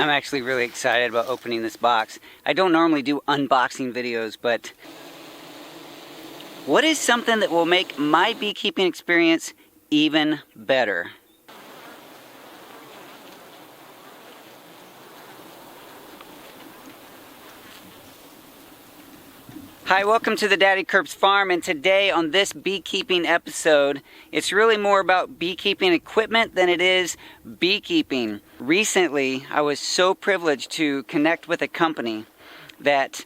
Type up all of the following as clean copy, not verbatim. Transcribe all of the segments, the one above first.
I'm actually really excited about opening this box. I don't normally do unboxing videos, but what is something that will make my beekeeping experience even better? Hi, welcome to the Daddykirbs farm, and today on this beekeeping episode, it's really more about beekeeping equipment than it is beekeeping. Recently, I was so privileged to connect with a company that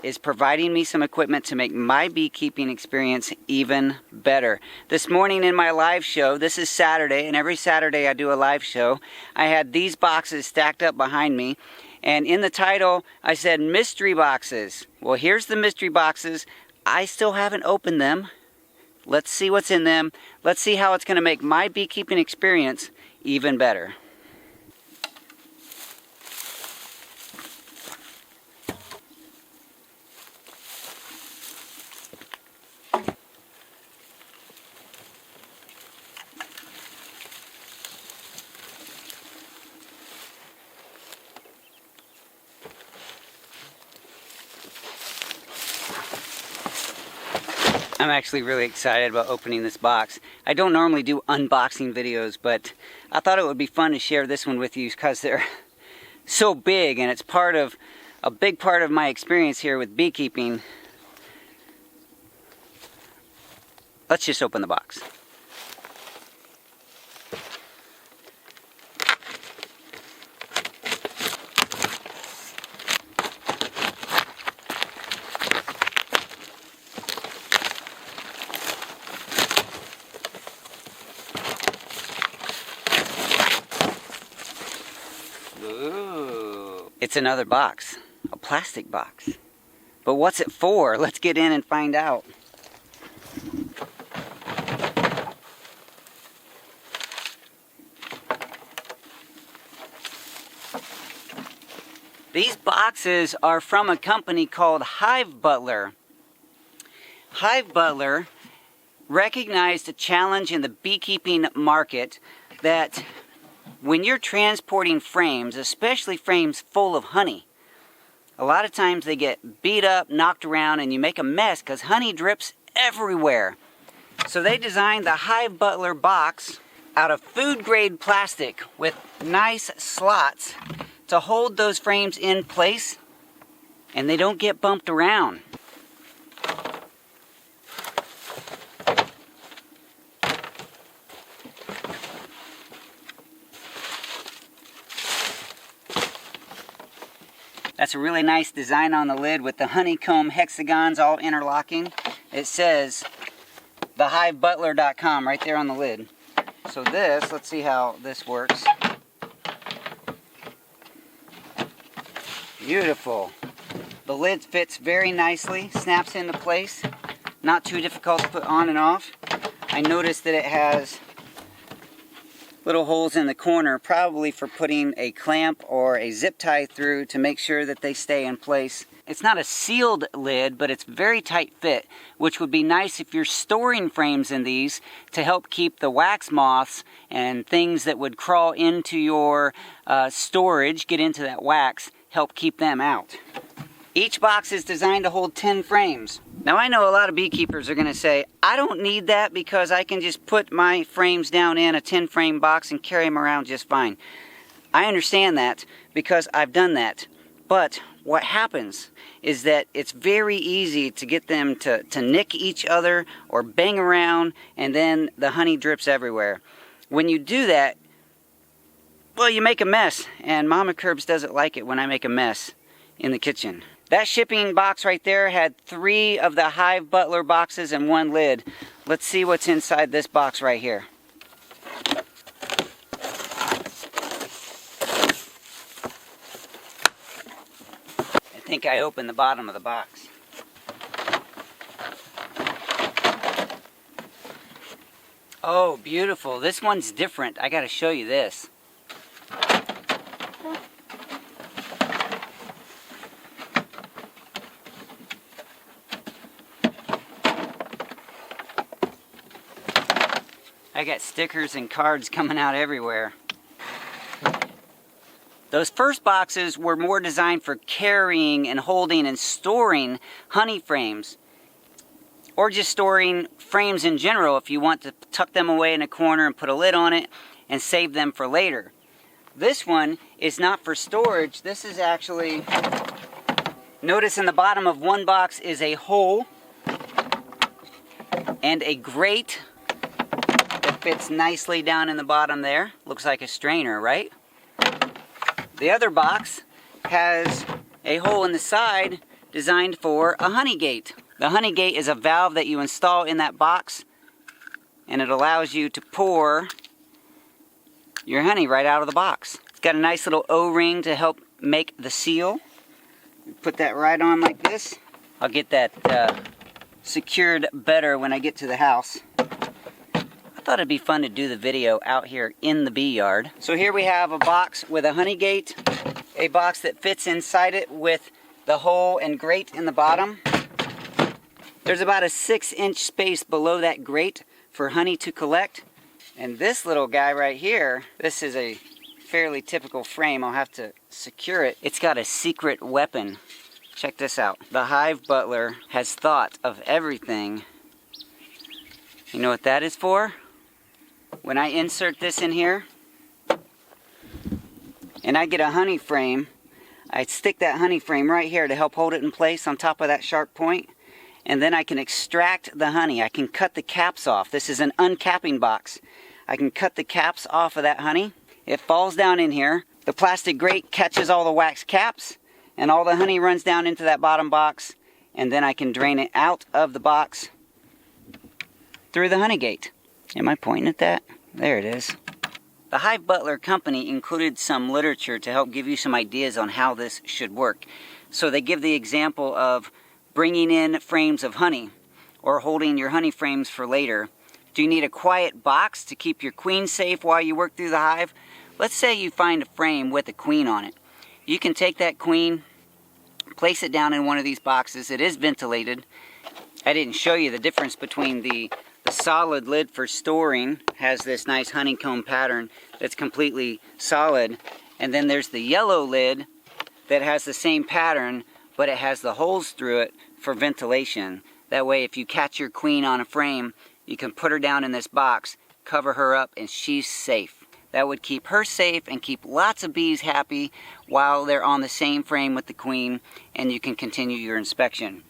is providing me some equipment to make my beekeeping experience even better. This morning in my live show, this is Saturday, and every Saturday I do a live show, I had these boxes stacked up behind me. And in the title, I said mystery boxes. Well, here's the mystery boxes. I still haven't opened them. Let's see what's in them. Let's see how it's going to make my beekeeping experience even better. I'm actually really excited about opening this box. I don't normally do unboxing videos, but I thought it would be fun to share this one with you because they're so big and it's a big part of my experience here with beekeeping. Let's just open the box. Ooh. It's another box, a plastic box. But what's it for? Let's get in and find out. These boxes are from a company called Hive Butler. Hive Butler recognized a challenge in the beekeeping market that when you're transporting frames, especially frames full of honey, a lot of times they get beat up, knocked around, and you make a mess because honey drips everywhere. So they designed the Hive Butler box out of food-grade plastic with nice slots to hold those frames in place and they don't get bumped around. That's a really nice design on the lid with the honeycomb hexagons all interlocking. It says thehivebutler.com right there on the lid. So this, let's see how this works. Beautiful. The lid fits very nicely, snaps into place. Not too difficult to put on and off. I noticed that it has little holes in the corner, probably for putting a clamp or a zip tie through to make sure that they stay in place. It's not a sealed lid, but it's very tight fit, which would be nice if you're storing frames in these to help keep the wax moths and things that would crawl into your storage, get into that wax, help keep them out. Each box is designed to hold 10 frames. Now I know a lot of beekeepers are going to say, I don't need that because I can just put my frames down in a 10 frame box and carry them around just fine. I understand that because I've done that. But what happens is that it's very easy to get them to nick each other or bang around, and then the honey drips everywhere. When you do that, well, you make a mess, and Mama Kirbs doesn't like it when I make a mess in the kitchen. That shipping box right there had 3 of the Hive Butler boxes and 1 lid. Let's see what's inside this box right here. I think I opened the bottom of the box. Oh, beautiful. This one's different. I gotta show you this. I got stickers and cards coming out everywhere. Those first boxes were more designed for carrying and holding and storing honey frames, or just storing frames in general if you want to tuck them away in a corner and put a lid on it and save them for later. This one is not for storage. This is actually, notice in the bottom of one box is a hole and a grate that fits nicely down in the bottom there. Looks like a strainer, right? The other box has a hole in the side designed for a honey gate. The honey gate is a valve that you install in that box, and it allows you to pour your honey right out of the box. It's got a nice little O-ring to help make the seal. Put that right on like this. I'll get that secured better when I get to the house. I thought it'd be fun to do the video out here in the bee yard. So here we have a box with a honey gate, a box that fits inside it with the hole and grate in the bottom. There's about a 6-inch space below that grate for honey to collect. And this little guy right here, this is a fairly typical frame. I'll have to secure it. It's got a secret weapon. Check this out. The hive butler has thought of everything. You know what that is for? When I insert this in here and I get a honey frame, I stick that honey frame right here to help hold it in place on top of that sharp point, and then I can extract the honey. I can cut the caps off. This is an uncapping box. I can cut the caps off of that honey. It falls down in here. The plastic grate catches all the wax caps, and all the honey runs down into that bottom box, and then I can drain it out of the box through the honey gate. Am I pointing at that? There it is. The Hive Butler Company included some literature to help give you some ideas on how this should work. So they give the example of bringing in frames of honey or holding your honey frames for later. Do you need a quiet box to keep your queen safe while you work through the hive? Let's say you find a frame with a queen on it. You can take that queen, place it down in one of these boxes. It is ventilated. I didn't show you the difference between the solid lid for storing, has this nice honeycomb pattern that's completely solid, and then there's the yellow lid that has the same pattern, but it has the holes through it for ventilation. That way if you catch your queen on a frame, you can put her down in this box, cover her up, and she's safe. That would keep her safe and keep lots of bees happy while they're on the same frame with the queen, and you can continue your inspection.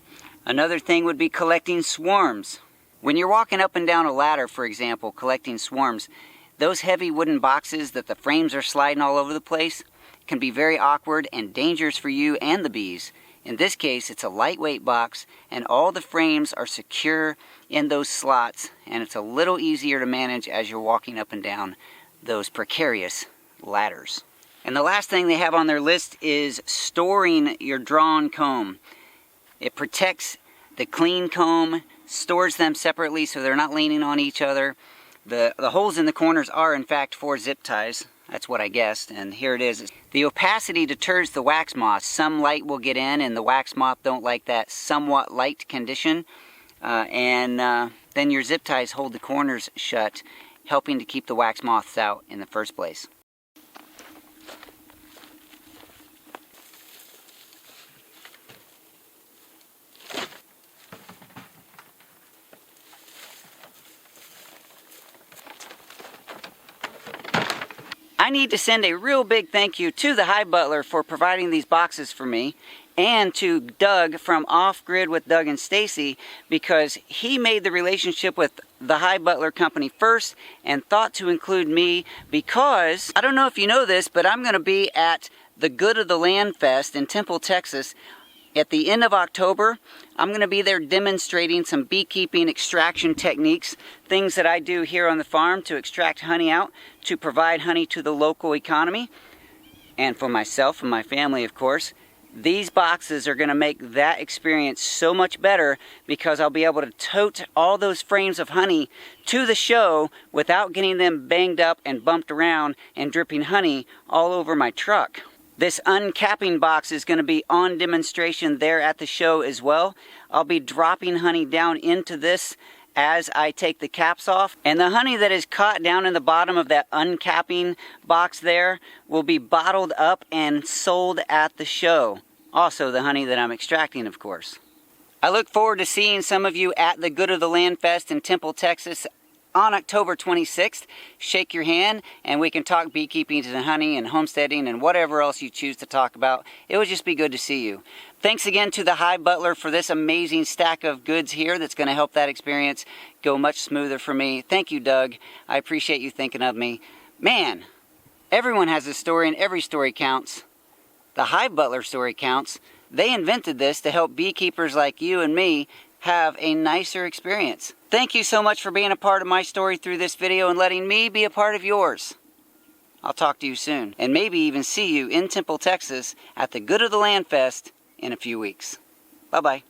Another thing would be collecting swarms. When you're walking up and down a ladder, for example, collecting swarms, those heavy wooden boxes that the frames are sliding all over the place can be very awkward and dangerous for you and the bees. In this case, it's a lightweight box, and all the frames are secure in those slots, and it's a little easier to manage as you're walking up and down those precarious ladders. And the last thing they have on their list is storing your drawn comb. It protects the clean comb, stores them separately so they're not leaning on each other. The holes in the corners are in fact for zip ties. That's what I guessed, and here it is. The opacity deters the wax moth. Some light will get in, and the wax moth don't like that somewhat light condition. Then your zip ties hold the corners shut, helping to keep the wax moths out in the first place. I need to send a real big thank you to the Hive Butler for providing these boxes for me, and to Doug from Off Grid with Doug and Stacy, because he made the relationship with the Hive Butler Company first and thought to include me, because I don't know if you know this, but I'm going to be at the Good of the Land Fest in Temple, Texas at the end of October. I'm going to be there demonstrating some beekeeping extraction techniques, things that I do here on the farm to extract honey out, to provide honey to the local economy, and for myself and my family, of course. These boxes are going to make that experience so much better, because I'll be able to tote all those frames of honey to the show without getting them banged up and bumped around and dripping honey all over my truck. This uncapping box is going to be on demonstration there at the show as well. I'll be dropping honey down into this as I take the caps off. And the honey that is caught down in the bottom of that uncapping box there will be bottled up and sold at the show. Also the honey that I'm extracting, of course. I look forward to seeing some of you at the Good of the Land Fest in Temple, Texas on October 26th. Shake your hand and we can talk beekeeping and honey and homesteading and whatever else you choose to talk about. It would just be good to see you. Thanks again to the Hive Butler for this amazing stack of goods here that's going to help that experience go much smoother for me. Thank you, Doug. I appreciate you thinking of me. Man, everyone has a story and every story counts. The Hive Butler story counts. They invented this to help beekeepers like you and me have a nicer experience. Thank you so much for being a part of my story through this video and letting me be a part of yours. I'll talk to you soon, and maybe even see you in Temple, Texas at the Good of the Land Fest in a few weeks. Bye-bye.